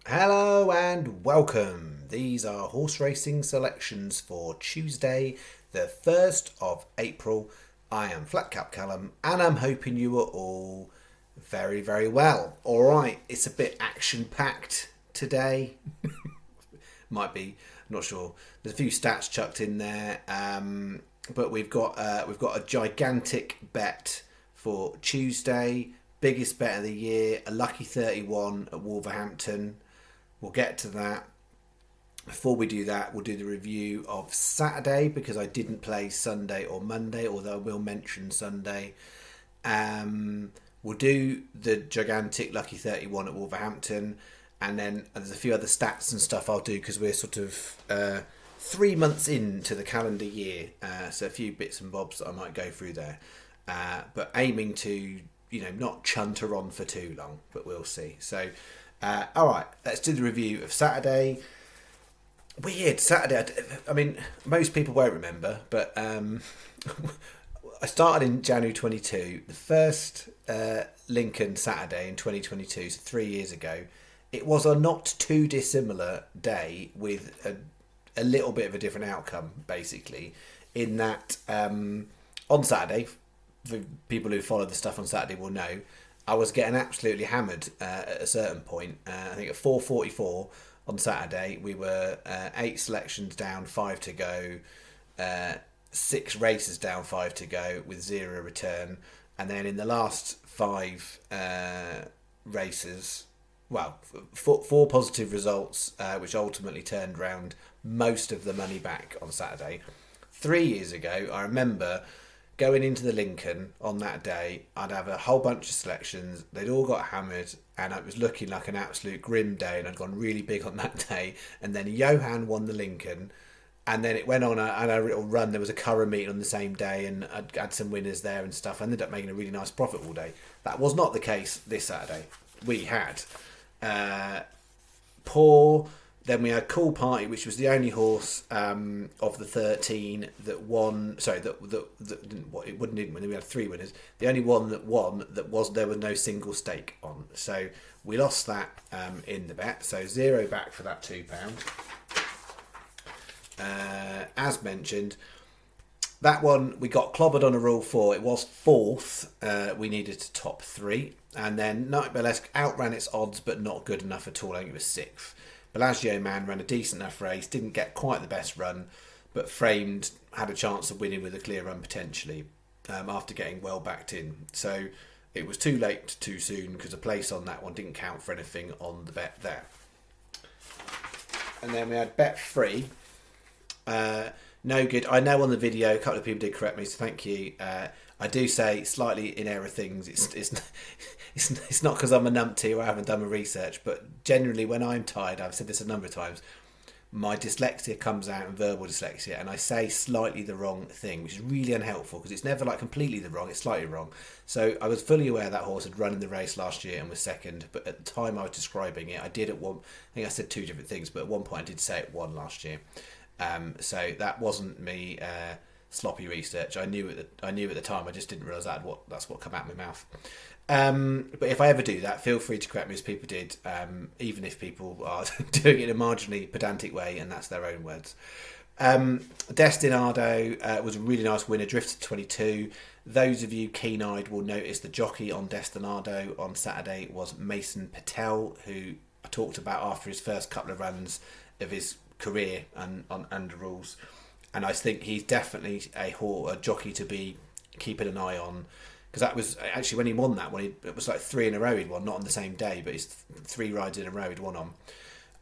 Hello and welcome. These are horse racing selections for Tuesday, the 1st of April. I am flatcapcallum and I'm hoping you are all very, very well. Alright, it's a bit action packed today. Might be, not sure. There's a few stats chucked in there, but we've got a gigantic bet for Tuesday, biggest bet of the year, a lucky 31 at Wolverhampton. We'll get to that. Before we do that, we'll do the review of Saturday because I didn't play Sunday or Monday, although I will mention Sunday. We'll do the gigantic lucky 31 at Wolverhampton, and then there's a few other stats and stuff I'll do because we're sort of 3 months into the calendar year, so a few bits and bobs that I might go through there, but aiming to not chunter on for too long, but we'll see. So all right, let's do the review of Saturday. Weird Saturday. I mean, most people won't remember, but I started in January 22. The first Lincoln Saturday in 2022, so 3 years ago. It was a not too dissimilar day with a little bit of a different outcome, basically, in that on Saturday, for people who follow the stuff on Saturday will know, I was getting absolutely hammered at a certain point. I think at 4:44 on Saturday, we were 8 selections down, 5 to go, 6 races down, 5 to go, with 0 return. And then in the last 5 races, well, four positive results, which ultimately turned round most of the money back on Saturday. 3 years ago, I remember going into the Lincoln on that day, I'd have a whole bunch of selections. They'd all got hammered, and it was looking like an absolute grim day. And I'd gone really big on that day. And then Johan won the Lincoln, and then it went on a little run. There was a Curragh meeting on the same day, and I'd had some winners there and stuff. I ended up making a really nice profit all day. That was not the case this Saturday. We had poor. Then we had Cool Party, which was the only horse of the 13 that won. Sorry, that didn't. It didn't win. We had 3 winners. The only one that won that was there was no single stake on. So we lost that in the bet. So 0 back for that £2. As mentioned, that one we got clobbered on a rule 4. It was 4th. We needed to top 3, and then Night Burlesque outran its odds, but not good enough at all. I think it was 6th. Bellagio Man ran a decent enough race, didn't get quite the best run, but Framed had a chance of winning with a clear run potentially after getting well backed in. So it was too late too soon because a place on that one didn't count for anything on the bet there. And then we had bet 3. No good. I know on the video a couple of people did correct me, so thank you. I do say slightly in error things. It's not because I'm a numpty or I haven't done my research, but generally when I'm tired, I've said this a number of times, my dyslexia comes out in verbal dyslexia, and I say slightly the wrong thing, which is really unhelpful because it's never like completely the wrong, it's slightly wrong. So I was fully aware that horse had run in the race last year and was second, but at the time I was describing it, I think I said 2 different things, but at one point I did say it won last year. So that wasn't me sloppy research. I knew at the time. I just didn't realise that's what came out of my mouth. But if I ever do that, feel free to correct me as people did, even if people are doing it in a marginally pedantic way, and that's their own words. Destinado was a really nice winner, drifted 22. Those of you keen-eyed will notice the jockey on Destinado on Saturday was Mason Patel, who I talked about after his first couple of runs of his career and on under rules, and I think he's definitely a jockey to be keeping an eye on, because that was actually when he won that one. It was like 3 in a row he'd won, not on the same day, but it's 3 rides in a row he'd won on,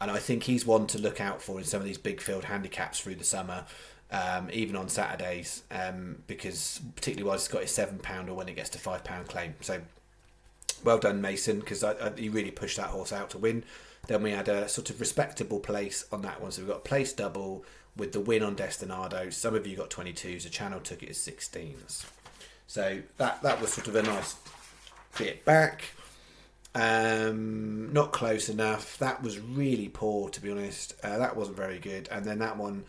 and I think he's one to look out for in some of these big field handicaps through the summer, even on Saturdays, because particularly while he's got his £7 or when it gets to £5 claim. So well done, Mason, because he really pushed that horse out to win. Then we had a sort of respectable place on that one. So we've got place double with the win on Destinado. Some of you got 22s. The channel took it as 16s. So that was sort of a nice bit back. Not close enough. That was really poor, to be honest. That wasn't very good. And then that one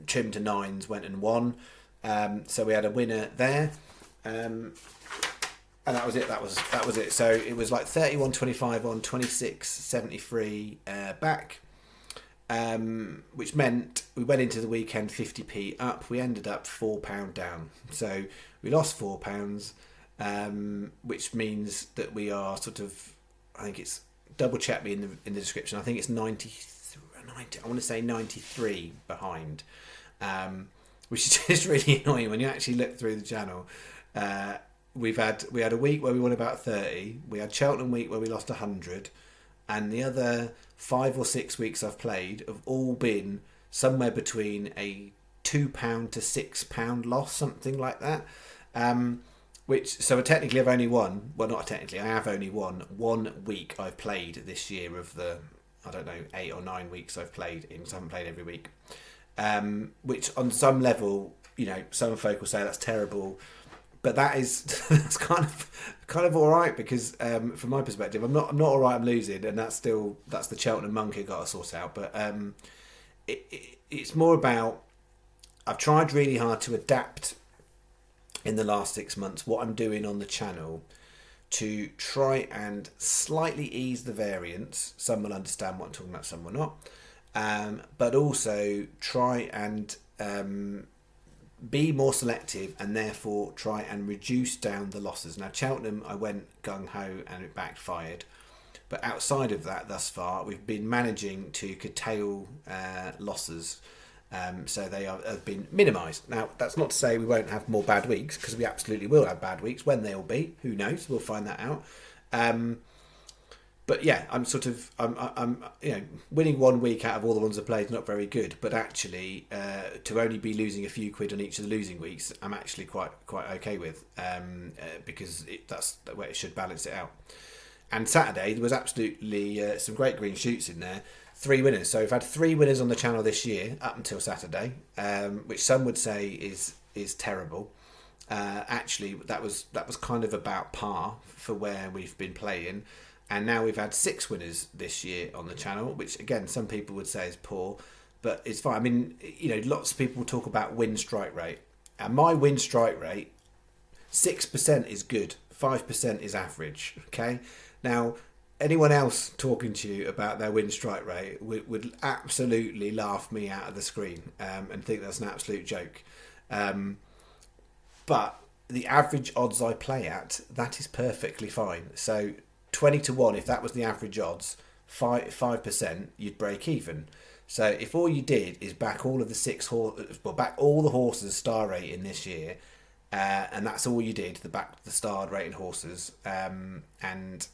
trimmed to 9s, went and won. So we had a winner there. And that was it. That was it. So it was like 31.25 on, 26.73 back, which meant we went into the weekend 50p up. We ended up £4 down. So we lost £4, which means that we are sort of, I think it's, double check me in the description. I think it's 90. I want to say 93 behind, which is just really annoying when you actually look through the channel. We had a week where we won about 30. We had Cheltenham week where we lost 100, and the other 5 or 6 weeks I've played have all been somewhere between a £2 to £6 loss, something like that. So technically I've only won. Well, not technically. I have only won 1 week I've played this year of the, I don't know, 8 or 9 weeks I've played in. So I haven't played every week. Which on some level, some folk will say that's terrible. But that's kind of all right, because from my perspective, I'm not all right. I'm losing, and that's the Cheltenham monk I got to sort out. But it's more about, I've tried really hard to adapt in the last 6 months what I'm doing on the channel to try and slightly ease the variance. Some will understand what I'm talking about, some will not. But also try and be more selective, and therefore try and reduce down the losses. Now, Cheltenham, I went gung-ho and it backfired. But outside of that, thus far, we've been managing to curtail losses. So they have been minimised. Now, that's not to say we won't have more bad weeks, because we absolutely will have bad weeks. When they'll be, who knows? We'll find that out. But yeah, I'm winning 1 week out of all the ones I've played is not very good. But actually, to only be losing a few quid on each of the losing weeks, I'm actually quite okay with, because that's the way it should balance it out. And Saturday, there was absolutely some great green shoots in there. 3 winners. So we've had 3 winners on the channel this year up until Saturday, which some would say is terrible. Actually, that was kind of about par for where we've been playing. And now we've had 6 winners this year on the channel, which again, some people would say is poor, but it's fine. I mean, lots of people talk about win strike rate, and my win strike rate, 6% is good, 5% is average. Okay, now anyone else talking to you about their win strike rate would absolutely laugh me out of the screen, and think that's an absolute joke. But the average odds I play at, that is perfectly fine. So 20 to 1, if that was the average odds, 5%, you'd break even. So if all you did is back all of the back all the horses star rating this year, and that's all you did, the star rating horses, and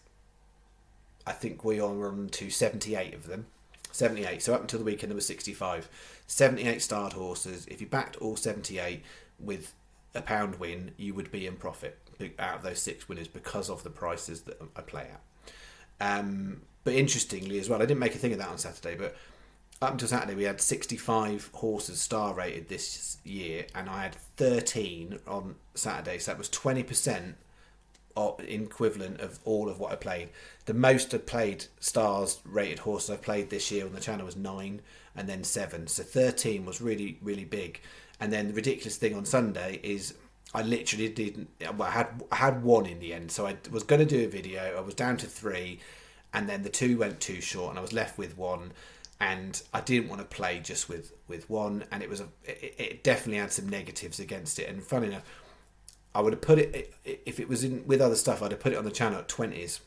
I think we are on to 78 of them. 78. So up until the weekend there was 65. 78 starred horses. If you backed all 78 with a £1 win, you would be in profit out of those 6 winners because of the prices that I play at. But interestingly as well, I didn't make a thing of that on Saturday, but up until Saturday we had 65 horses star rated this year, and I had 13 on Saturday, so that was 20% equivalent of all of what I played. The most I played stars rated horses I played this year on the channel was 9, and then 7, so 13 was really, really big. And then the ridiculous thing on Sunday is I literally didn't. Well, I had 1 in the end, so I was going to do a video. I was down to 3, and then the 2 went too short, and I was left with 1. And I didn't want to play just with 1, and it definitely had some negatives against it. And funny enough, I would have put it, if it was in with other stuff, I'd have put it on the channel at 20s,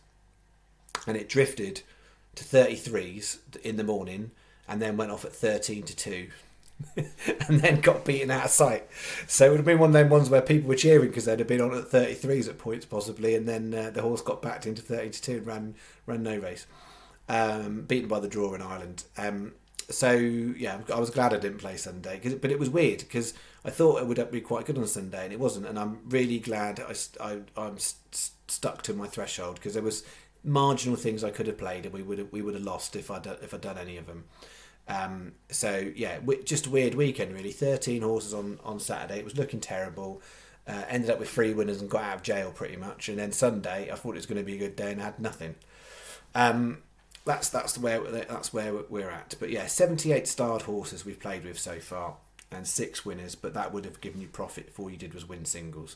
and it drifted to 33s in the morning, and then went off at 13 to 2. And then got beaten out of sight. So it would have been one of them ones where people were cheering because they'd have been on at 33s at points possibly, and then the horse got backed into 32 and ran no race, beaten by the draw in Ireland. So yeah, I was glad I didn't play Sunday, but it was weird because I thought it would be quite good on Sunday, and it wasn't. And I'm really glad I'm stuck to my threshold, because there was marginal things I could have played and we would have lost if I'd done any of them. So yeah, just a weird weekend really. 13 horses on Saturday. It was looking terrible. Ended up with 3 winners and got out of jail pretty much. And then Sunday, I thought it was going to be a good day and had nothing. That's where we're at. But yeah, 78 starred horses we've played with so far, and 6 winners. But that would have given you profit if all you did was win singles.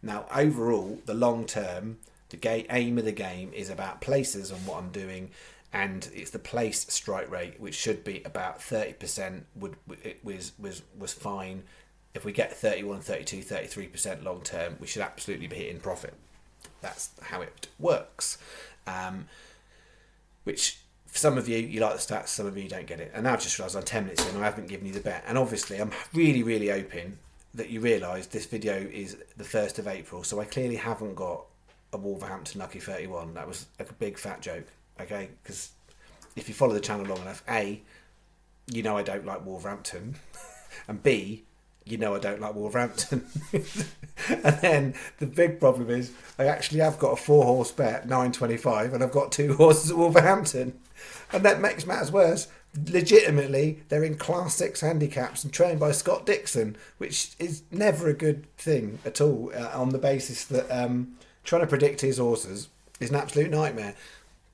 Now, overall, the long term, the aim of the game is about places and what I'm doing, and it's the place strike rate, which should be about 30%. Was fine. If we get 31, 32, 33% long term, we should absolutely be hitting profit. That's how it works. Which for some of you like the stats, some of you don't get it. And now I've just realised I'm 10 minutes in and I haven't given you the bet. And obviously I'm really, really hoping that you realise this video is the 1st of April. So I clearly haven't got a Wolverhampton Lucky 31. That was like a big fat joke, okay? Because if you follow the channel long enough, A, you know I don't like Wolverhampton. And B, you know I don't like Wolverhampton. And then the big problem is I actually have got a 4-horse bet, 9.25, and I've got 2 horses at Wolverhampton. And that makes matters worse. Legitimately, they're in Class 6 handicaps and trained by Scott Dixon, which is never a good thing at all, on the basis that trying to predict his horses is an absolute nightmare.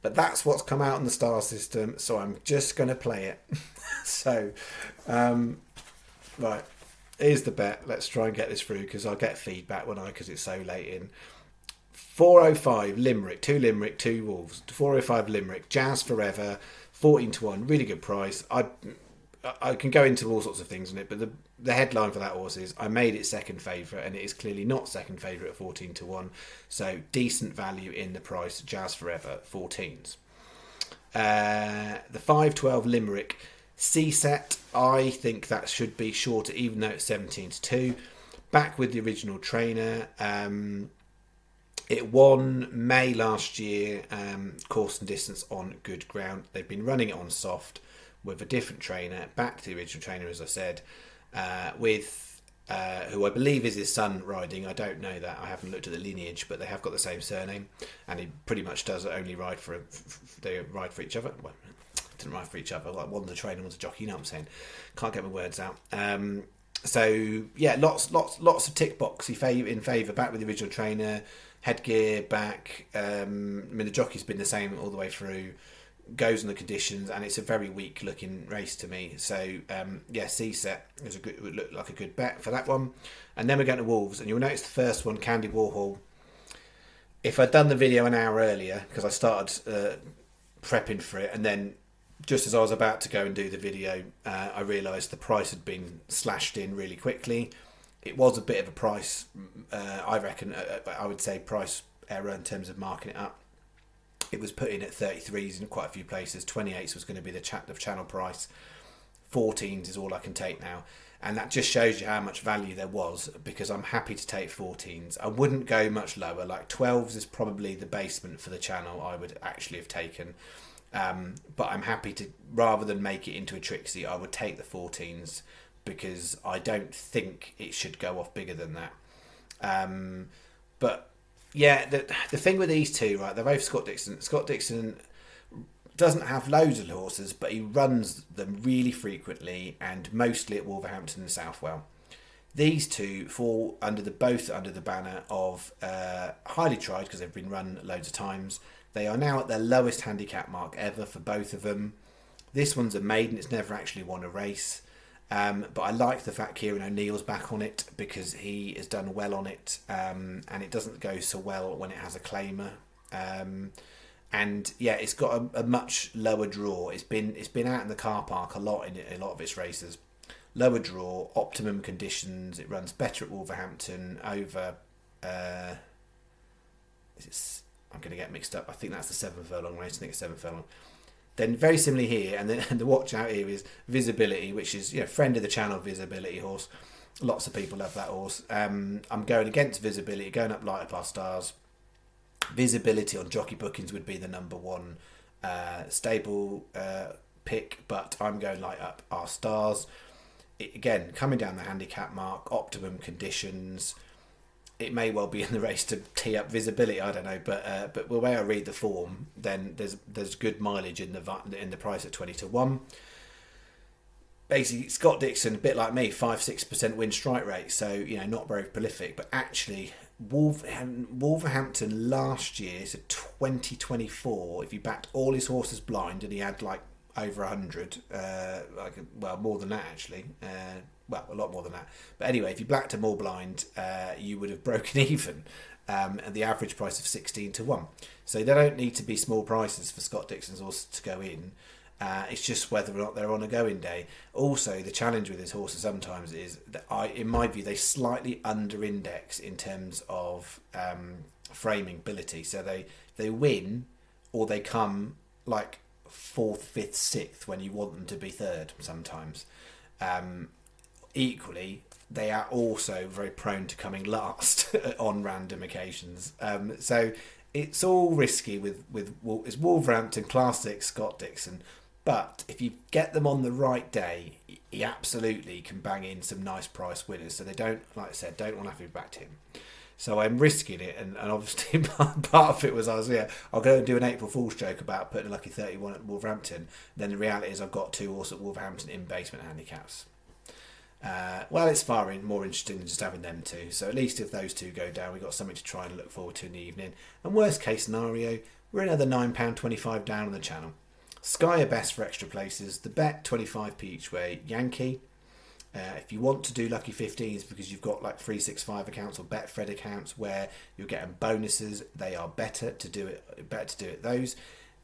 But that's what's come out in the star system, so I'm just going to play it. So, right, here's the bet. Let's try and get this through, because I'll get feedback because it's so late in. 405 Limerick, 2 Limerick, 2 Wolves. 405 Limerick, Jazz Forever, 14-1, really good price. I can go into all sorts of things in it, but the headline for that horse is I made it second favourite, and it is clearly not second favourite at 14-1. So decent value in the price. Jazz Forever, 14s. The 512 Limerick C set, I think that should be shorter, even though it's 17-2. Back with the original trainer. It won May last year, course and distance on good ground. They've been running it on soft with a different trainer, back to the original trainer, as I said, with who I believe is his son riding. I don't know that. I haven't looked at the lineage, but they have got the same surname, and he pretty much does only ride they ride for each other. Well, didn't ride for each other. Like one's a trainer, one's a jockey. You know what I'm saying? Can't get my words out. So yeah, lots of tick box in favour. Back with the original trainer. Headgear back. I mean, the jockey's been the same all the way through. Goes on the conditions, and it's a very weak looking race to me. So yeah, C set would look like a good bet for that one. And then we're going to Wolves, and you'll notice the first one, Candy Warhol. If I'd done the video an hour earlier, because I started prepping for it, and then just as I was about to go and do the video, I realised the price had been slashed in really quickly. It was a bit of a price, I reckon, I would say price error in terms of marking it up. It was put in at 33s in quite a few places. 28s was going to be the channel price. 14s is all I can take now. And that just shows you how much value there was, because I'm happy to take 14s. I wouldn't go much lower. Like 12s is probably the basement for the channel I would actually have taken. But I'm happy to, rather than make it into a Trixie, I would take the 14s, because I don't think it should go off bigger than that. But yeah, the thing with these two, right, they're both Scott Dixon. Scott Dixon doesn't have loads of horses, but he runs them really frequently, and mostly at Wolverhampton and Southwell. These two fall both under the banner of highly tried, because they've been run loads of times. They are now at their lowest handicap mark ever for both of them. This one's a maiden, it's never actually won a race. But I like the fact Kieran O'Neill's back on it, because he has done well on it, and it doesn't go so well when it has a claimer. And yeah, it's got a much lower draw. It's been out in the car park a lot in a lot of its races. Lower draw, optimum conditions. It runs better at Wolverhampton over. I'm going to get mixed up. I think that's the 7 furlong race. I think it's 7 furlong. Then very similarly here, and then the watch out here is Visibility, which is friend of the channel, Visibility horse. Lots of people love that horse. I'm going against Visibility, going up light up our stars. Visibility on jockey bookings would be the number one stable pick, but I'm going light up our stars. Again, coming down the handicap mark, optimum conditions. It may well be in the race to tee up Visibility, I don't know, but the way I read the form, then there's good mileage in the price at 20-1. Basically, Scott Dixon, a bit like me, 5-6% win strike rate, so not very prolific. But actually, Wolverhampton last year, so 2024, if you backed all his horses blind, and he had like over 100, more than that actually, well, a lot more than that. But anyway, if you blacked them all blind, you would have broken even. At the average price of 16-1. So they don't need to be small prices for Scott Dixon's horses to go in. It's just whether or not they're on a going day. Also, the challenge with his horses sometimes is that in my view, they slightly under-index in terms of framing ability. So they win, or they come like 4th, 5th, 6th when you want them to be 3rd sometimes. Equally, they are also very prone to coming last on random occasions. So it's all risky with it's Wolverhampton, Class 6, Scott Dixon. But if you get them on the right day, he absolutely can bang in some nice price winners. So they don't, like I said, don't want to have to be back to him. So I'm risking it, and obviously part of it was I'll go and do an April Fool's joke about putting a lucky 31 at Wolverhampton. Then the reality is I've got 2 horses at Wolverhampton in basement handicaps. Well, it's far more interesting than just having them two. So at least if those 2 go down, we've got something to try and look forward to in the evening. And worst case scenario, we're another £9.25 down on the channel. Sky are best for extra places. The bet 25p each way. Yankee. If you want to do lucky 15s because you've got like 365 accounts or Betfred accounts where you're getting bonuses, they are better to do it those.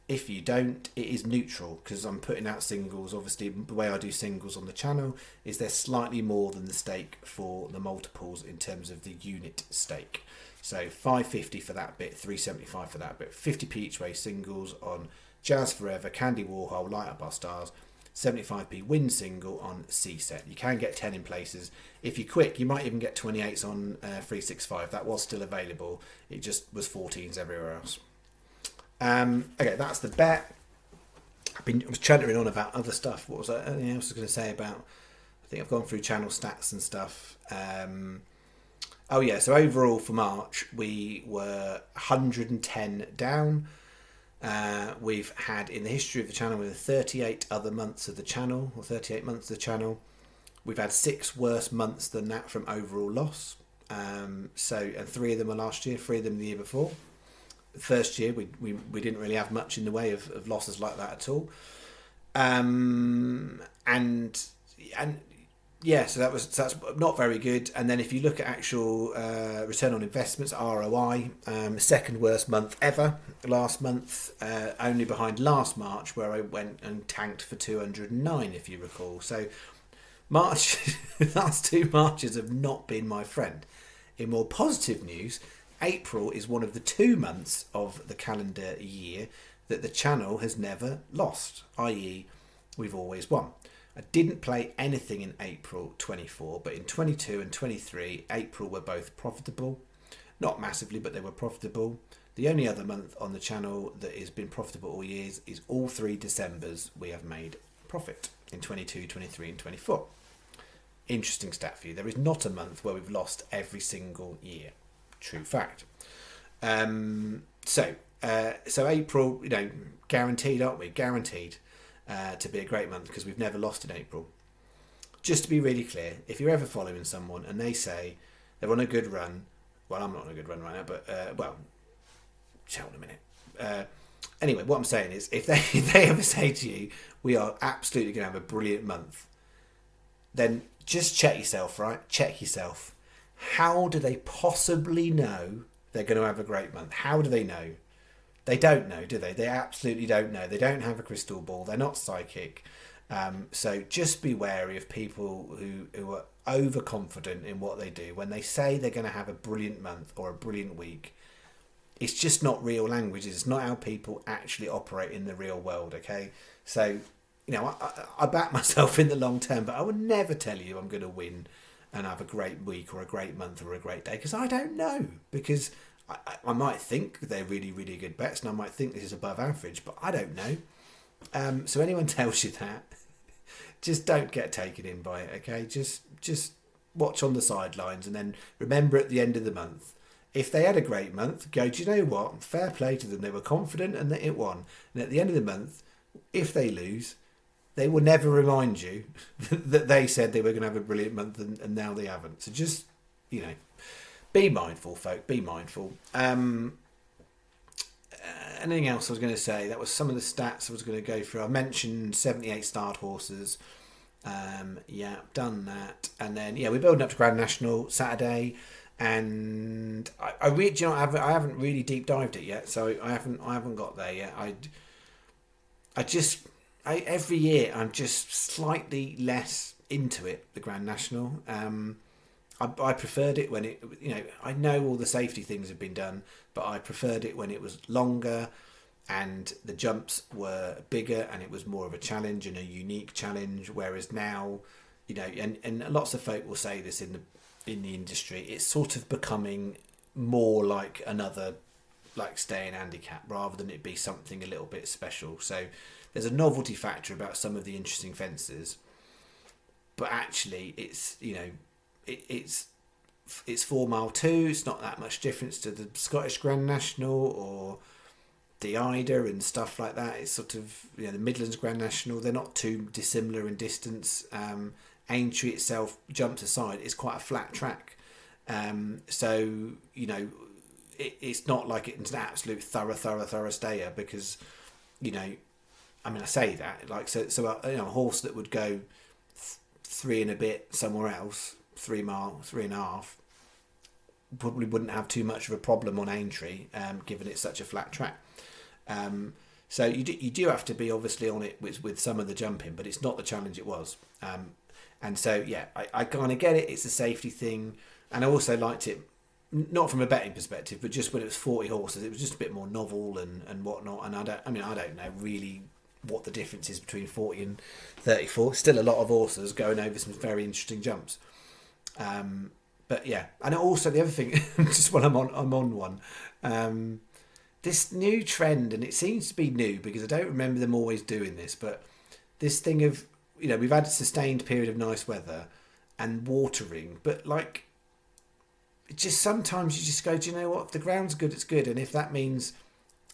If you don't, it is neutral because I'm putting out singles. Obviously, the way I do singles on the channel is they're slightly more than the stake for the multiples in terms of the unit stake. So £5.50 for that bit, £3.75 for that bit, 50p each way singles on Jazz Forever, Candy Warhol, Light Up Our Stars, 75p win single on C-Set. You can get 10 in places. If you're quick, you might even get 28s on 365. That was still available. It just was 14s everywhere else. Okay, that's the bet. I was chuntering on about other stuff. What was I? Anything else I was going to say about? I think I've gone through channel stats and stuff. So overall for March we were 110 down. We've had in the history of the channel with 38 other months of the channel, or 38 months of the channel. We've had 6 worse months than that from overall loss. And 3 of them were last year, 3 of them the year before. The first year we didn't really have much in the way of losses like that at all. So that's not very good. And then if you look at actual return on investments, ROI, second worst month ever last month, only behind last March where I went and tanked for 209 if you recall. So March, last 2 Marches have not been my friend. In more positive news, April is one of the 2 months of the calendar year that the channel has never lost, i.e. we've always won. I didn't play anything in April 24, but in 22 and 23, April were both profitable. Not massively, but they were profitable. The only other month on the channel that has been profitable all years is all 3 Decembers we have made profit in 22, 23 and 24. Interesting stat for you. There is not a month where we've lost every single year. True fact. So April, guaranteed, aren't we? Guaranteed. To be a great month because we've never lost in April. Just to be really clear, if you're ever following someone and they say they're on a good run, well, I'm not on a good run right now, but tell in a minute. Anyway, what I'm saying is, if they ever say to you, we are absolutely going to have a brilliant month, then just check yourself, right? Check yourself. How do they possibly know they're going to have a great month? How do they know? They don't know, do they? They absolutely don't know. They don't have a crystal ball. They're not psychic. So just be wary of people who are overconfident in what they do. When they say they're going to have a brilliant month or a brilliant week, it's just not real language. It's not how people actually operate in the real world, okay? So, I back myself in the long term, but I would never tell you I'm going to win and have a great week or a great month or a great day because I don't know. Because I might think they're really, really good bets and I might think this is above average, but I don't know. So anyone tells you that, just don't get taken in by it, okay? Just watch on the sidelines and then remember at the end of the month, if they had a great month, go, do you know what? Fair play to them. They were confident and it won. And at the end of the month, if they lose, they will never remind you that they said they were going to have a brilliant month and now they haven't. So just, be mindful, folk. Be mindful. Anything else I was going to say? That was some of the stats I was going to go through. I mentioned 78 starred horses. Yeah, done that, and then yeah, we're building up to Grand National Saturday, and I really, you know, I haven't really deep dived it yet, so I haven't got there yet. I just, every year I'm just slightly less into it. The Grand National. I preferred it when it, you know, I know all the safety things have been done, but I preferred it when it was longer and the jumps were bigger and it was more of a challenge and a unique challenge. Whereas now, you know, and lots of folk will say this in the industry, it's sort of becoming more like another, like staying handicap rather than it be something a little bit special. So there's a novelty factor about some of the interesting fences, but actually it's, you know, it's 4 mile 2. It's not that much difference to the Scottish Grand National or the Ida and stuff like that. It's sort of, you know, the Midlands Grand National. They're not too dissimilar in distance. Aintree itself, jumps aside, is quite a flat track. So, you know, it's not like it's an absolute thorough stayer because, you know, I mean, I say that like so you know, a horse that would go 3 and a bit somewhere else, 3 mile, 3.5, probably wouldn't have too much of a problem on Aintree, given it's such a flat track. So you do have to be obviously on it with some of the jumping, but it's not the challenge it was. And so yeah, I kind of get it. It's a safety thing, and I also liked it not from a betting perspective, but just when it was 40 horses, it was just a bit more novel and whatnot. And I don't know really what the difference is between 40 and 34. Still a lot of horses going over some very interesting jumps. But yeah, and also the other thing, just when I'm on one, this new trend, and it seems to be new because I don't remember them always doing this, but this thing of, you know, we've had a sustained period of nice weather and watering, but like, it just sometimes you just go, do you know what? If the ground's good, it's good, and if that means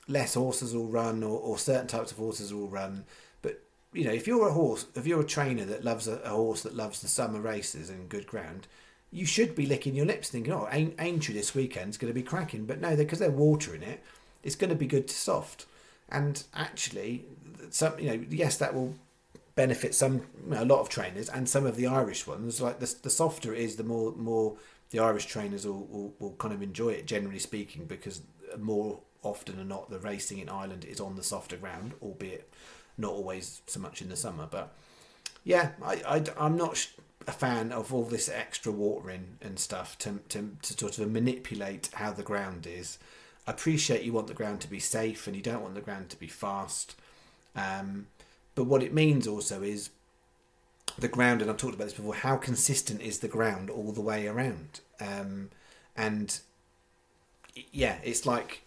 less horses will run or certain types of horses will run, but you know, if you're a trainer that loves a horse that loves the summer races and good ground, you should be licking your lips thinking, oh, Aintree this weekend's going to be cracking. But no, because they're watering it, it's going to be good to soft. And actually, some, you know, yes, that will benefit some, you know, a lot of trainers and some of the Irish ones. Like the softer it is, the more the Irish trainers will kind of enjoy it, generally speaking, because more often than not, the racing in Ireland is on the softer ground, albeit not always so much in the summer. But yeah, I'm not a fan of all this extra watering and stuff to sort of manipulate how the ground is. I appreciate you want the ground to be safe and you don't want the ground to be fast. But what it means also is the ground, and I've talked about this before, how consistent is the ground all the way around? And yeah, it's like,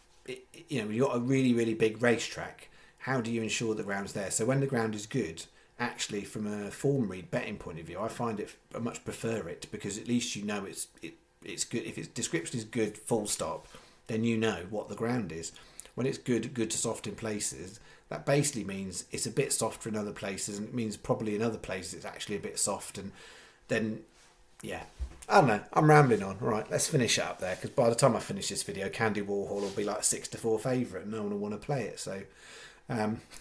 you know, you've got a really, really big racetrack. How do you ensure the ground's there? So when the ground is good, actually, from a form read betting point of view, I find it, I much prefer it because at least you know it's good. If its description is good, full stop, then you know what the ground is. When it's good to soft in places, that basically means it's a bit softer in other places, and it means probably in other places it's actually a bit soft. And then, yeah, I don't know. I'm rambling on. All right, let's finish it up there because by the time I finish this video, Candy Warhol will be like 6-4 favourite, and no one will want to play it. So.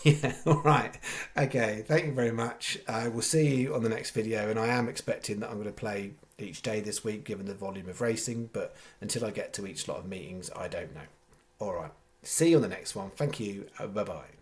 Yeah, all right. Okay, thank you very much. I will see you on the next video, and I am expecting that I'm going to play each day this week given the volume of racing, but until I get to each lot of meetings, I don't know. All right, see you on the next one. Thank you. Bye-bye.